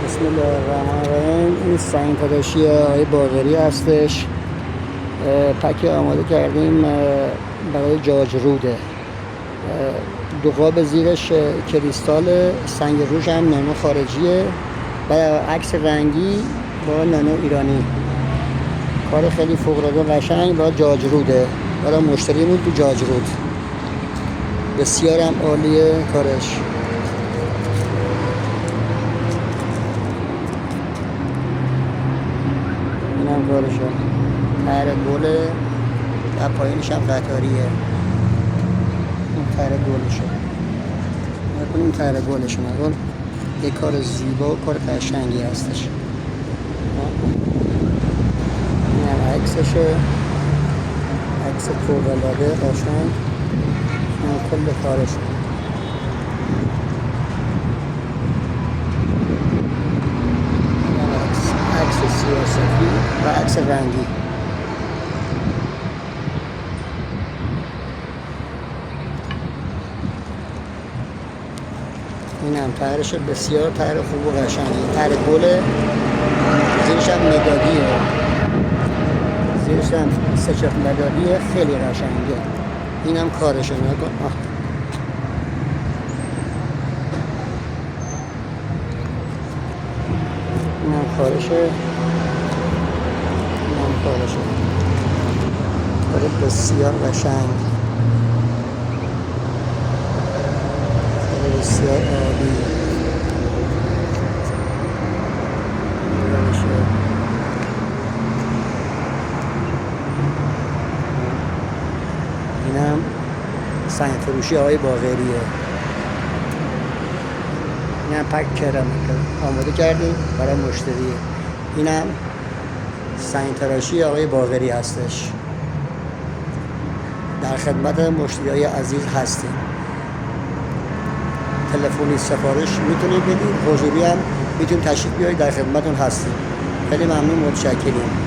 بسم الله الرحمن الرحیم. این سنگ تراشی آقای باقری هستش. پک آماده کردیم برای جاج روده. دو قاب زیرش کریستال، سنگ روش هم نانو خارجیه و عکس رنگی با نانو ایرانی. کار خیلی فوق‌العاده قشنگ با جاج روده برای مشتریمون تو جاج رود. بسیار هم عالیه کارش. اینم کارشه. تر گله و پایینش هم قطاریه. این تر گلشه. این تر گلشه نکن. یه کار زیبا و کار قشنگی هستش. این هم عکسشه. عکس فوق‌العاده قشنگ. این کل کارشه. عکس سیاسی و عکس رنگی. این هم ترش بسیار تر خوب و قشنگی. تر گله، زیرش هم مدادیه. زیرش هم سچاپ مدادیه، خیلی قشنگه. این هم کارشه نکن. این هم کارشه. این هم کارشه. کار بسیار قشنگ. کار بسیار عالی. این هم سنگ فروشی آقای باقریه. این هم پک کردم آماده کردیم برای مشتری. این هم سنگ تراشی آقای باقری هستش. در خدمت مشتریای عزیز هستیم. تلفنی سفارش میتونید بدید، حضوری هم میتونید تشریف بیارید، در خدمتتون هستیم. خیلی ممنون، متشکریم.